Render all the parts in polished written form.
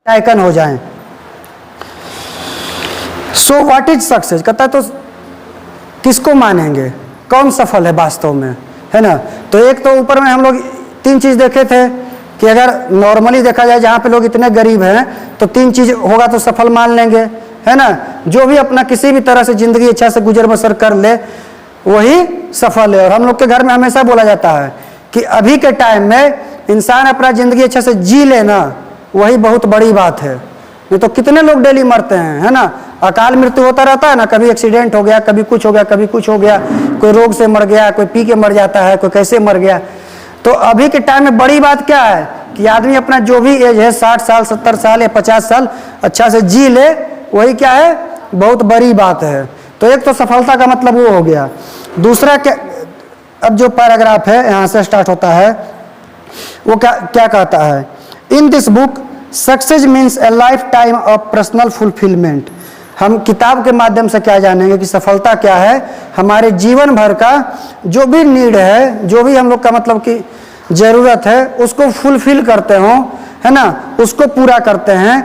Icon हो जाएं। So what is success, कहता है तो किसको मानेंगे, कौन सफल है वास्तव में, है ना। तो एक तो ऊपर में हम लोग 3 चीज देखे थे कि अगर नॉर्मली देखा जाए जहाँ पे लोग इतने गरीब हैं तो 3 चीज होगा तो सफल मान लेंगे, है ना। जो भी अपना किसी भी तरह से जिंदगी अच्छा से गुजर बसर कर ले वही सफल है। और हम लोग के घर में हमेशा बोला जाता है कि अभी के टाइम में इंसान अपना जिंदगी अच्छा से जी लेना वही बहुत बड़ी बात है। नहीं तो कितने लोग डेली मरते हैं, है ना। अकाल मृत्यु होता रहता है ना, कभी एक्सीडेंट हो गया, कभी कुछ हो गया, कभी कुछ हो गया, कोई रोग से मर गया, कोई पी के मर जाता है, कोई कैसे मर गया। तो अभी के टाइम में बड़ी बात क्या है कि आदमी अपना जो भी एज है 60 साल 70 साल या 50 साल अच्छा से जी ले, वही क्या है बहुत बड़ी बात है। तो एक तो सफलता का मतलब वो हो गया। दूसरा क्या, अब जो पैराग्राफ है यहाँ से स्टार्ट होता है वो क्या कहता है, in this book success means A life time of personal fulfilment. हम किताब के माध्यम से क्या जानेंगे कि सफलता क्या है, हमारे जीवन भर का जो भी नीड है, जो भी हम लोग का मतलब कि ज़रूरत है उसको फुलफिल करते हों, है ना, उसको पूरा करते हैं,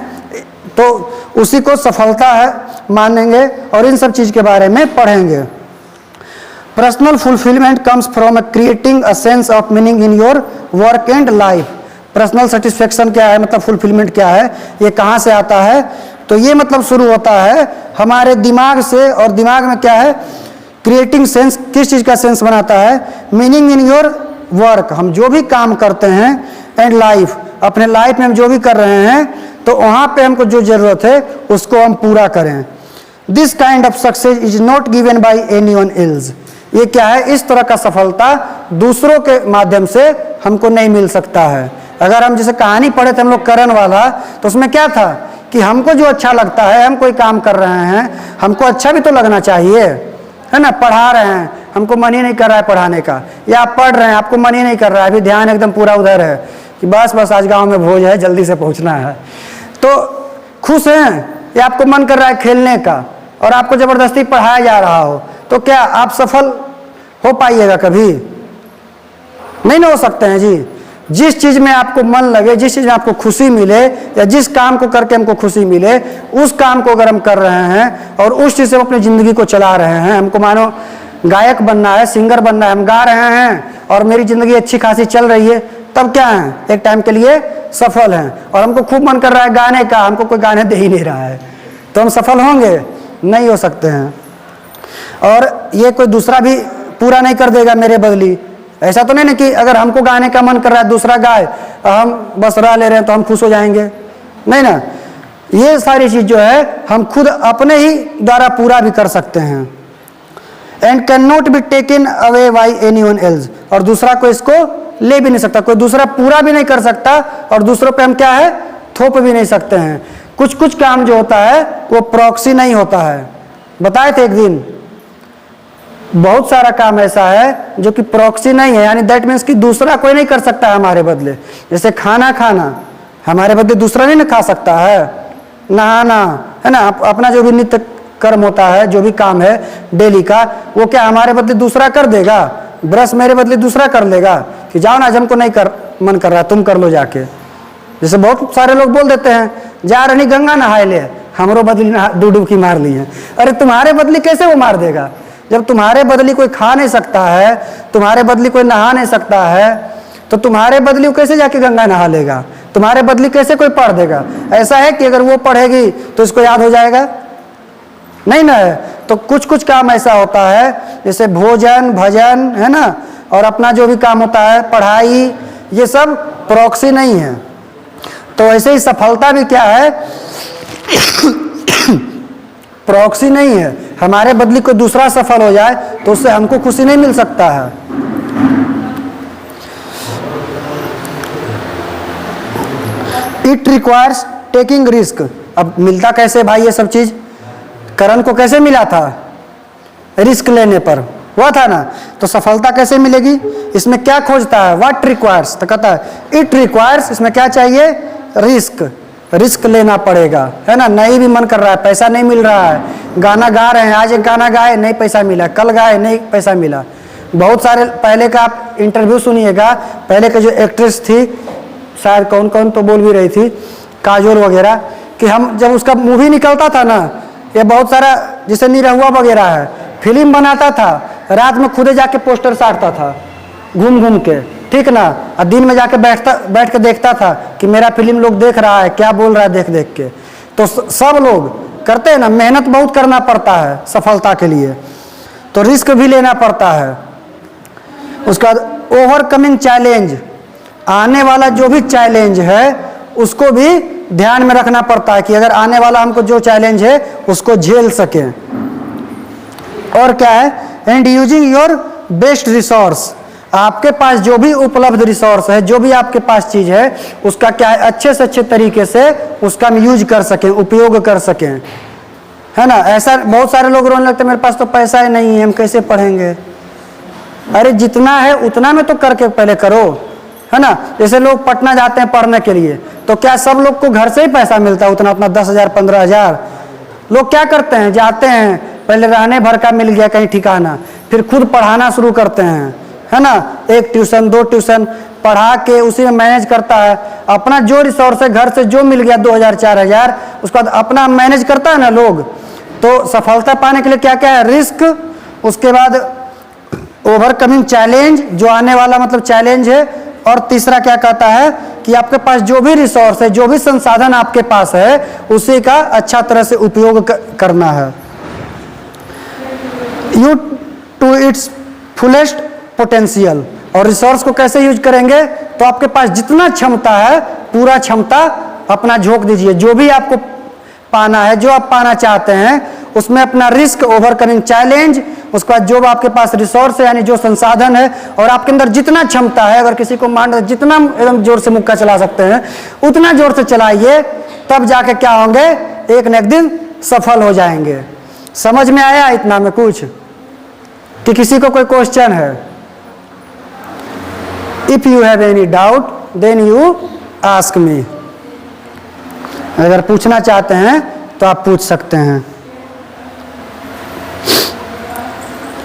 तो उसी को सफलता है मानेंगे और इन सब चीज़ के बारे में पढ़ेंगे। Personal fulfilment comes from creating a sense of meaning in your work and life. Personal satisfaction क्या है, मतलब फुलफिलमेंट क्या है, ये कहाँ से आता है, तो ये मतलब शुरू होता है हमारे दिमाग से। और दिमाग में क्या है, क्रिएटिंग सेंस, किस चीज़ का सेंस बनाता है, मीनिंग इन योर वर्क, हम जो भी काम करते हैं, एंड लाइफ, अपने लाइफ में हम जो भी कर रहे हैं तो वहाँ पे हमको जो ज़रूरत है उसको हम पूरा करें। This kind of success is not given by anyone else. ये क्या है, इस तरह का सफलता दूसरों के माध्यम से हमको नहीं मिल सकता है। अगर हम जैसे कहानी पढ़े थे हम लोग करण वाला, तो उसमें क्या था कि हमको जो अच्छा लगता है, हम कोई काम कर रहे हैं, हमको अच्छा भी तो लगना चाहिए, है ना। पढ़ा रहे हैं, हमको मन ही नहीं कर रहा है पढ़ाने का, या आप पढ़ रहे हैं आपको मन ही नहीं कर रहा है, अभी ध्यान एकदम पूरा उधर है कि बस आज गांव में भोज है, जल्दी से पहुंचना है, तो खुश हैं, या आपको मन कर रहा है खेलने का और आपको ज़बरदस्ती पढ़ाया जा रहा हो, तो क्या आप सफल हो पाइएगा? कभी नहीं ना हो सकते हैं जी। जिस चीज़ में आपको मन लगे, जिस चीज़ में आपको खुशी मिले, या जिस काम को करके हमको खुशी मिले, उस काम को अगर हम कर रहे हैं और उस चीज़ से हम अपनी ज़िंदगी को चला रहे हैं, हमको मानो गायक बनना है, सिंगर बनना है, हम गा रहे हैं और मेरी ज़िंदगी अच्छी खासी चल रही है, तब क्या है, एक टाइम के लिए सफल हैं। और हमको खूब मन कर रहा है गाने का, हमको कोई गाने दे ही नहीं रहा है, तो हम सफल होंगे? नहीं हो सकते हैं। और ये कोई दूसरा भी पूरा नहीं कर देगा मेरे बदली। ऐसा तो नहीं ना कि अगर हमको गाने का मन कर रहा है दूसरा गाए, हम बस रा ले रहे हैं तो हम खुश हो जाएंगे, नहीं ना। ये सारी चीज़ जो है हम खुद अपने ही द्वारा पूरा भी कर सकते हैं। And can not be taken away by anyone else, और दूसरा कोई इसको ले भी नहीं सकता, कोई दूसरा पूरा भी नहीं कर सकता और दूसरों पे हम क्या है थोप भी नहीं सकते हैं। कुछ कुछ काम जो होता है वो प्रॉक्सी नहीं होता है, बताए थे एक दिन। बहुत सारा काम ऐसा है जो कि प्रॉक्सी नहीं है, यानी दैट मीन्स कि दूसरा कोई नहीं कर सकता है हमारे बदले। जैसे खाना खाना हमारे बदले दूसरा नहीं ना खा सकता है, नहाना, है ना, अपना जो भी नित्य कर्म होता है, जो भी काम है डेली का, वो क्या हमारे बदले दूसरा कर देगा? ब्रश मेरे बदले दूसरा कर लेगा कि जाओ ना, आज हमको नहीं कर मन कर रहा, तुम कर लो जाके। जैसे बहुत सारे लोग बोल देते हैं जा रही गंगा नहाए ले, हमरो बदली डुबकी मार ली है। अरे तुम्हारे बदली कैसे वो मार देगा? जब तुम्हारे बदली कोई खा नहीं सकता है, तुम्हारे बदली कोई नहा नहीं सकता है, तो तुम्हारे बदली वो कैसे जाके गंगा नहा लेगा? तुम्हारे बदली कैसे कोई पढ़ देगा? ऐसा है कि अगर वो पढ़ेगी तो इसको याद हो जाएगा? नहीं ना है। तो कुछ कुछ काम ऐसा होता है जैसे भोजन भजन, है ना, और अपना जो भी काम होता है पढ़ाई, ये सब प्रॉक्सी नहीं है। तो ऐसे ही सफलता भी क्या है प्रॉक्सी नहीं है। हमारे बदले कोई दूसरा सफल हो जाए तो उससे हमको खुशी नहीं मिल सकता है। It requires taking risk. अब मिलता कैसे भाई ये सब चीज? करण को कैसे मिला था? रिस्क लेने पर हुआ था ना। तो सफलता कैसे मिलेगी? इसमें क्या खोजता है? व्हाट रिक्वायर्स, तो कहता है इट रिक्वायर्स, इसमें क्या चाहिए? रिस्क। रिस्क लेना पड़ेगा, है ना। नहीं भी मन कर रहा है, पैसा नहीं मिल रहा है, गाना गा रहे हैं, आज एक गाना गाए नहीं पैसा मिला, कल गाए नहीं पैसा मिला। बहुत सारे पहले का आप इंटरव्यू सुनिएगा, पहले के जो एक्ट्रेस थी, शायद कौन कौन तो बोल भी रही थी काजोल वगैरह, कि हम जब उसका मूवी निकलता था ना, ये बहुत सारा जैसे निरहुआ वगैरह है, फिल्म बनाता था, रात में खुदे जाके पोस्टर साटता था घूम घूम के, ठीक ना, और दिन में जाके बैठ के देखता था कि मेरा फिल्म लोग देख रहा है, क्या बोल रहा है देख देख के। तो सब लोग करते हैं ना, मेहनत बहुत करना पड़ता है सफलता के लिए, तो रिस्क भी लेना पड़ता है। उसका बाद ओवरकमिंग चैलेंज, आने वाला जो भी चैलेंज है उसको भी ध्यान में रखना पड़ता है कि अगर आने वाला हमको जो चैलेंज है उसको झेल सकें। और क्या है, and using your best resource, आपके पास जो भी उपलब्ध रिसोर्स है, जो भी आपके पास चीज़ है, उसका क्या है, अच्छे से अच्छे तरीके से उसका हम यूज कर सकें, उपयोग कर सकें, है ना। ऐसा बहुत सारे लोग रोने लगते हैं मेरे पास तो पैसा ही नहीं है, हम कैसे पढ़ेंगे। अरे जितना है उतना में तो करके पहले करो, है ना। जैसे लोग पटना जाते हैं पढ़ने के लिए, तो क्या सब लोग को घर से ही पैसा मिलता है उतना उतना 10,000 15,000? लोग क्या करते हैं, जाते हैं, पहले रहने भर का मिल गया कहीं ठिकाना, फिर खुद पढ़ाना शुरू करते हैं, है ना। 1 ट्यूशन 2 ट्यूशन पढ़ा के उसी में मैनेज करता है, अपना जो रिसोर्स है घर से जो मिल गया 2,000 4,000, उसके बाद अपना मैनेज करता है ना लोग। तो सफलता पाने के लिए क्या क्या है, रिस्क, उसके बाद ओवरकमिंग चैलेंज, जो आने वाला मतलब चैलेंज है, और तीसरा क्या कहता है कि आपके पास जो भी रिसोर्स है, जो भी संसाधन आपके पास है, उसी का अच्छा तरह से उपयोग करना है। You to its fullest potential, और रिसोर्स को कैसे यूज करेंगे, तो आपके पास जितना क्षमता है पूरा क्षमता अपना झोंक दीजिए, जो भी आपको पाना है, जो आप पाना चाहते हैं, उसमें अपना रिस्क, ओवरकमिंग चैलेंज, उसके बाद जो आपके पास रिसोर्स है यानी जो संसाधन है, और आपके अंदर जितना क्षमता है, अगर किसी को मान जितना एकदम जोर से मुक्का चला सकते हैं उतना जोर से चलाइए, तब जाके क्या होंगे, एक न एक दिन सफल हो जाएंगे। समझ में आया इतना में कुछ, कि किसी को कोई क्वेश्चन है? If you have any doubt then you ask me, अगर पूछना चाहते हैं तो आप पूछ सकते हैं,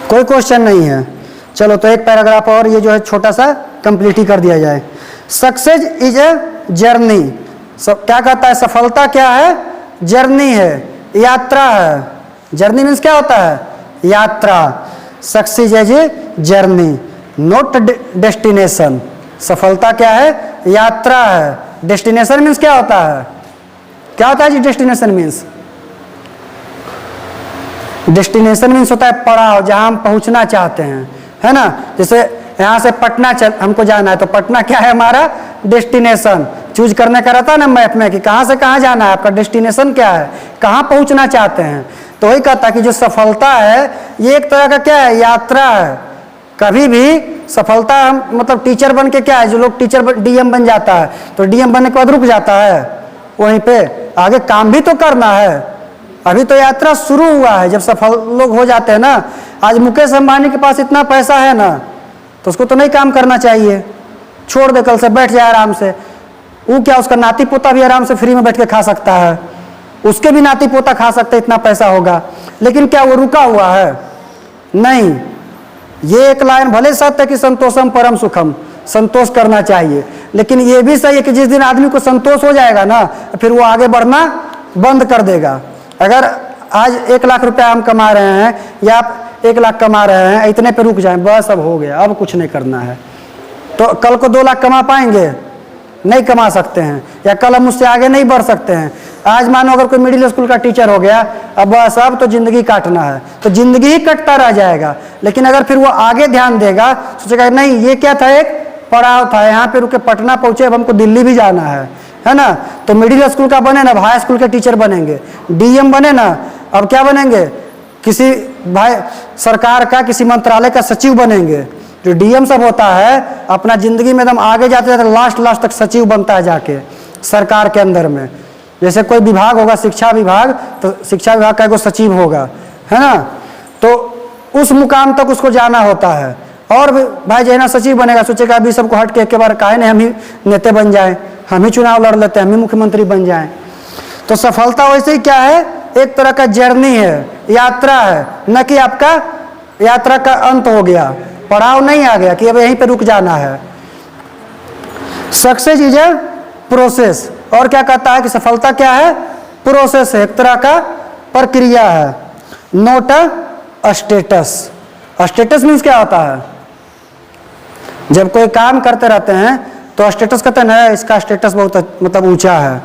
कोई क्वेश्चन नहीं है। चलो तो एक पैराग्राफ और ये जो है छोटा सा कंप्लीट ही कर दिया जाए। सक्सेस इज ए जर्नी, क्या कहता है, सफलता क्या है, जर्नी है, यात्रा है। जर्नी मीन्स क्या होता है, यात्रा। Success is a journey not destination, सफलता क्या है, यात्रा है। डेस्टिनेशन मीन्स क्या होता है, क्या होता है जी डेस्टिनेशन मीन्स? डेस्टिनेशन मीन्स होता है पड़ाव, जहां हम पहुंचना चाहते हैं, है ना। जैसे यहाँ से पटना हमको जाना है, तो पटना क्या है हमारा डेस्टिनेशन। चूज करने का रहता है ना मैप में कि कहाँ से कहाँ जाना है, आपका डेस्टिनेशन क्या है, कहाँ पहुंचना चाहते हैं। तो वही कहता है कि जो सफलता है ये एक तरह का क्या है, यात्रा है। कभी भी सफलता मतलब टीचर बन के क्या है, जो लोग टीचर डीएम बन जाता है तो डीएम बनने के बाद रुक जाता है, वहीं पे आगे काम भी तो करना है। अभी तो यात्रा शुरू हुआ है, जब सफल लोग हो जाते हैं ना। आज मुकेश अंबानी के पास इतना पैसा है ना, तो उसको तो नहीं काम करना चाहिए, छोड़ दे, कल से बैठ जाए आराम से। वो क्या, उसका नाती पोता भी आराम से फ्री में बैठ के खा सकता है, उसके भी नाती पोता खा सकते, इतना पैसा होगा। लेकिन क्या वो रुका हुआ है? नहीं। ये एक लाइन भले सत्य है कि संतोषम परम सुखम, संतोष करना चाहिए, लेकिन ये भी सही है कि जिस दिन आदमी को संतोष हो जाएगा ना, फिर वो आगे बढ़ना बंद कर देगा। अगर आज 1 लाख रुपया हम कमा रहे हैं या आप 1 लाख कमा रहे हैं, इतने पे रुक जाएं, बस अब हो गया, अब कुछ नहीं करना है, तो कल को 2 लाख कमा पाएंगे? नहीं कमा सकते हैं। या कल हम उससे आगे नहीं बढ़ सकते हैं। आज मानो अगर कोई मिडिल स्कूल का टीचर हो गया, अब बस अब तो जिंदगी काटना है, तो जिंदगी ही कटता रह जाएगा। लेकिन अगर फिर वो आगे ध्यान देगा, सोचेगा नहीं ये क्या था, एक पड़ाव था, यहाँ पे रुके पटना पहुंचे, अब हमको दिल्ली भी जाना है ना। तो मिडिल स्कूल का बने ना, हाई स्कूल के टीचर बनेंगे, डीएम बने ना, अब क्या बनेंगे, किसी भाई सरकार का किसी मंत्रालय का सचिव बनेंगे। जो डीएम सब होता है अपना जिंदगी में एकदम आगे जाते जाते लास्ट तक सचिव बनता है जाके सरकार के अंदर में। जैसे कोई विभाग होगा शिक्षा विभाग, तो शिक्षा विभाग का एगो सचिव होगा, है ना। तो उस मुकाम तक उसको जाना होता है। और भाई जैना सचिव बनेगा, सोचेगा अभी सबको हट के एक बार काहे नहीं हम ही नेता बन जाएं, हम ही चुनाव लड़ लेते हैं, हम ही मुख्यमंत्री बन जाएं। तो सफलता वैसे ही क्या है, एक तरह का जर्नी है, यात्रा है, न कि आपका यात्रा का अंत हो गया, पड़ाव नहीं आ गया कि अब यहीं पे रुक जाना है। सक्सेस इज ए प्रोसेस, और क्या कहता है कि सफलता क्या है, प्रोसेस है, एक तरह का प्रक्रिया है, नोट अ स्टेटस। स्टेटस मीन्स क्या होता है, जब कोई काम करते रहते हैं तो स्टेटस कहते हैं ना इसका स्टेटस बहुत मतलब ऊंचा है,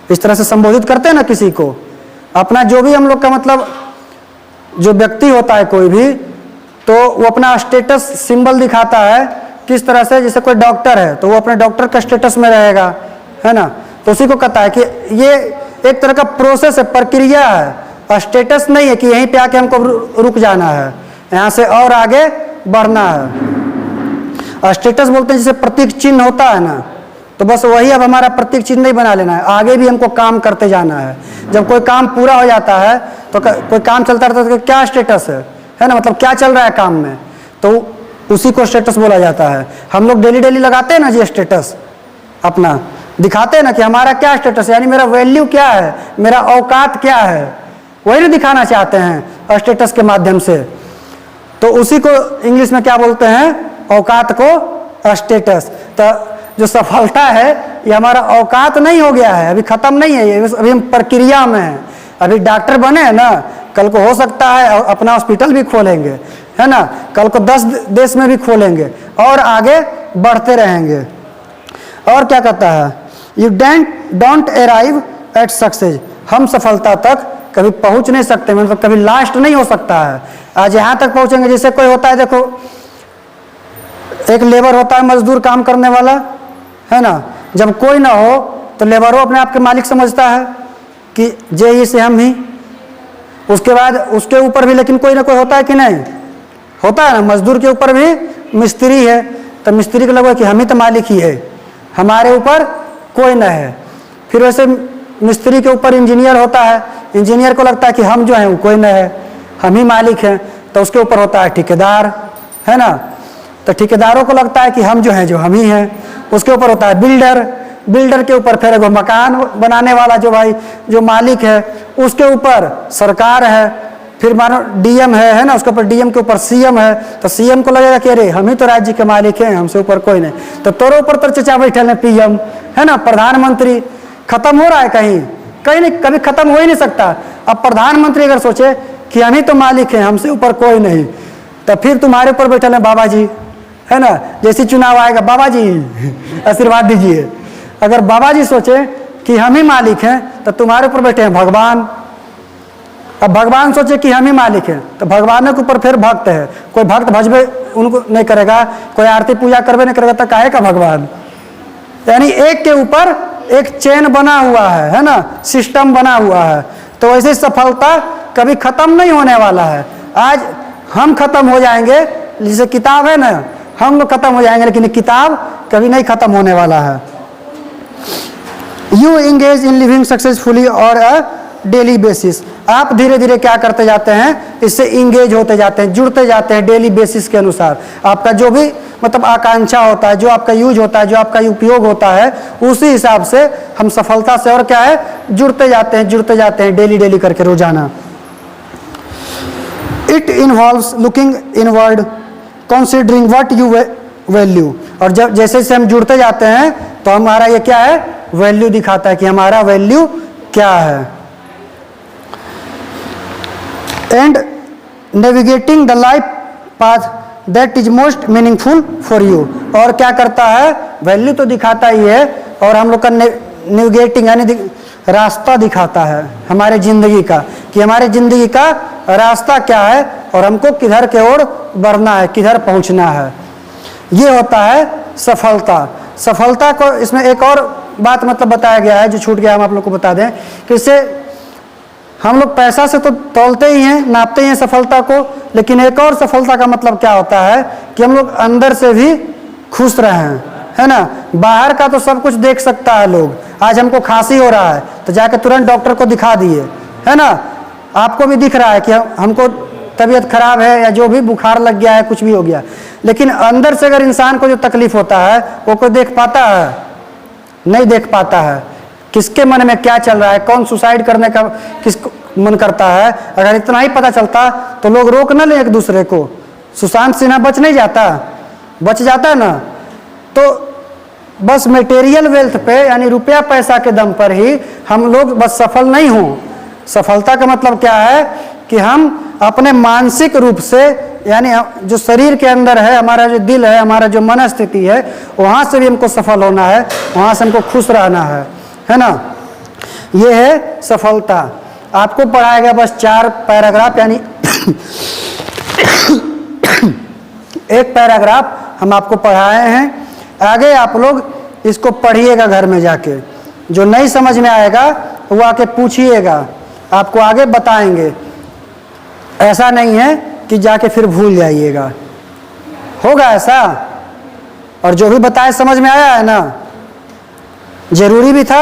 इस तरह से संबोधित करते हैं ना किसी को। अपना जो भी हम लोग का मतलब जो व्यक्ति होता है कोई भी, तो वो अपना स्टेटस सिंबल दिखाता है किस तरह से, जैसे कोई डॉक्टर है तो वो अपने डॉक्टर का स्टेटस में रहेगा, है ना। तो उसी को कहता है कि ये एक तरह का प्रोसेस है, प्रक्रिया है, स्टेटस नहीं है कि यहीं पे आके हमको रुक जाना है, यहाँ से और आगे बढ़ना है। स्टेटस बोलते हैं जैसे प्रतीक चिन्ह होता है ना, तो बस वही अब हमारा प्रतीक चिन्ह नहीं बना लेना है, आगे भी हमको काम करते जाना है। जब कोई काम पूरा हो जाता है तो कोई काम चलता रहता है तो क्या स्टेटस है ना, मतलब क्या चल रहा है काम में, तो उसी को स्टेटस बोला जाता है। हम लोग डेली डेली लगाते हैं ना जी स्टेटस, अपना दिखाते हैं ना कि हमारा क्या स्टेटस है, यानी मेरा वैल्यू क्या है, मेरा औकात क्या है, वही ना दिखाना चाहते हैं स्टेटस के माध्यम से। तो उसी को इंग्लिश में क्या बोलते हैं, औकात को स्टेटस। तो जो सफलता है ये हमारा औकात नहीं हो गया है, अभी खत्म नहीं है, ये अभी हम प्रक्रिया में है। अभी डॉक्टर बने हैं ना, कल को हो सकता है अपना हॉस्पिटल भी खोलेंगे, है ना, कल को 10 देश में भी खोलेंगे और आगे बढ़ते रहेंगे। और क्या कहता है, you don't arrive at success, हम सफलता तक कभी पहुंच नहीं सकते, मतलब कभी लास्ट नहीं हो सकता है। आज यहाँ तक पहुंचेंगे, जैसे कोई होता है, देखो एक लेबर होता है, मजदूर काम करने वाला, है ना, जब कोई ना हो तो लेबरों अपने आप के मालिक समझता है कि जे से हम ही, उसके बाद उसके ऊपर भी लेकिन कोई ना कोई होता है कि नहीं होता है ना, मजदूर के ऊपर भी मिस्त्री है, तो मिस्त्री को लगा कि हम ही तो मालिक ही है, हमारे ऊपर कोई ना है। फिर वैसे मिस्त्री के ऊपर इंजीनियर होता है, इंजीनियर को लगता है कि हम जो हैं वो कोई ना है, हम ही मालिक हैं, तो उसके ऊपर होता है ठेकेदार, है ना, तो ठेकेदारों को लगता है कि हम जो हैं जो हम ही हैं। उसके ऊपर होता है बिल्डर, बिल्डर के ऊपर फिर मकान बनाने वाला जो भाई जो मालिक है, उसके ऊपर सरकार है, फिर मानो डीएम है ना, उसके ऊपर डीएम के ऊपर सीएम है, तो सीएम को लगेगा कि अरे हम ही तो राज्य के मालिक हैं, हमसे ऊपर कोई नहीं। तो तोरे ऊपर तो चचा बैठे हैं पीएम, है ना, प्रधानमंत्री। खत्म हो रहा है कहीं कहीं नहीं, कभी खत्म हो ही नहीं सकता। अब प्रधानमंत्री अगर सोचे कि हम ही तो मालिक हैं, हमसे ऊपर कोई नहीं, तो फिर तुम्हारे ऊपर बैठे हैं बाबा जी, है ना, जैसे चुनाव आएगा बाबा जी आशीर्वाद दीजिए। अगर बाबा जी सोचे कि हम ही मालिक हैं तो तुम्हारे ऊपर बैठे हैं भगवान। अब भगवान सोचे कि हम ही मालिक हैं तो भगवान के ऊपर फिर भक्त है, कोई भक्त भजबे उनको नहीं करेगा, कोई आरती पूजा करबे नहीं करेगा, तो काहे का भगवान। यानी एक के ऊपर एक चेन बना हुआ है ना, सिस्टम बना हुआ है। तो वैसे सफलता कभी खत्म नहीं होने वाला है। आज हम खत्म हो जाएंगे, जैसे किताब है ना, हम लोग खत्म हो जाएंगे, लेकिन किताब कभी नहीं खत्म होने वाला है। You engage in living successfully और अ डेली बेसिस, आप धीरे धीरे क्या करते जाते हैं, इससे इंगेज होते जाते हैं, जुड़ते जाते हैं डेली बेसिस के अनुसार। आपका जो भी मतलब आकांक्षा होता है, जो आपका यूज होता है, जो आपका उपयोग होता है, उसी हिसाब से हम सफलता से और क्या है जुड़ते जाते हैं डेली डेली करके रोजाना। It involves looking inward, considering what you value, और जब जैसे जैसे हम जुड़ते जाते हैं तो हमारा ये क्या है वैल्यू दिखाता है कि हमारा वैल्यू क्या है। And navigating the life path that is most meaningful for you, और क्या करता है वैल्यू तो दिखाता ही है, और हम लोग का नेविगेटिंग यानी रास्ता दिखाता है हमारे जिंदगी का, कि हमारे जिंदगी का रास्ता क्या है और हमको किधर के ओर बढ़ना है, किधर पहुंचना है। ये होता है सफलता। सफलता को इसमें एक और बात मतलब बताया गया है जो छूट गया, हम आप लोग को बता दें कि इससे हम लोग पैसा से तो तौलते ही हैं, नापते ही हैं सफलता को, लेकिन एक और सफलता का मतलब क्या होता है कि हम लोग अंदर से भी खुश रहें, है ना। बाहर का तो सब कुछ देख सकता है लोग, आज हमको खांसी हो रहा है तो जाके तुरंत डॉक्टर को दिखा दिए, है ना। आपको भी दिख रहा है कि हमको तबीयत खराब है या जो भी बुखार लग गया है, कुछ भी हो गया, लेकिन अंदर से अगर इंसान को जो तकलीफ होता है वो कोई देख पाता है, नहीं देख पाता है। किसके मन में क्या चल रहा है, कौन सुसाइड करने का किसको मन करता है, अगर इतना ही पता चलता तो लोग रोक न ले एक दूसरे को। सुशांत सिन्हा बच नहीं जाता, बच जाता है ना। तो बस मटेरियल वेल्थ पे यानी रुपया पैसा के दम पर ही हम लोग बस सफल नहीं हों। सफलता का मतलब क्या है कि हम अपने मानसिक रूप से यानी जो शरीर के अंदर है, हमारा जो दिल है, हमारा जो मनस्थिति है, वहाँ से भी हमको सफल होना है, वहाँ से हमको खुश रहना है ना। ये है सफलता। आपको पढ़ाया गया बस 4 पैराग्राफ यानी एक पैराग्राफ हम आपको पढ़ाए हैं। आगे आप लोग इसको पढ़िएगा घर में जाके, जो नहीं समझ में आएगा वो आके पूछिएगा, आपको आगे बताएंगे। ऐसा नहीं है कि जाके फिर भूल जाइएगा, होगा ऐसा? और जो भी बताए समझ में आया है ना, जरूरी भी था।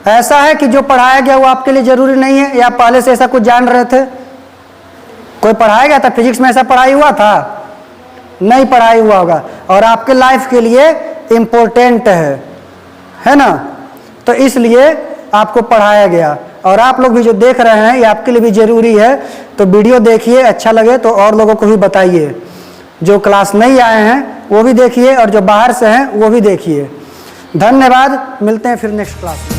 ऐसा है कि जो पढ़ाया गया वो आपके लिए जरूरी नहीं है, या पहले से ऐसा कुछ जान रहे थे? कोई पढ़ाया गया था फिजिक्स में, ऐसा पढ़ाई हुआ था? नहीं पढ़ाई हुआ होगा, और आपके लाइफ के लिए इम्पोर्टेंट है ना। तो इसलिए आपको पढ़ाया गया, और आप लोग भी जो देख रहे हैं ये आपके लिए भी जरूरी है। तो वीडियो देखिए, अच्छा लगे तो और लोगों को भी बताइए। जो क्लास नहीं आए हैं वो भी देखिए, और जो बाहर से हैं वो भी देखिए। धन्यवाद, मिलते हैं फिर नेक्स्ट क्लास में।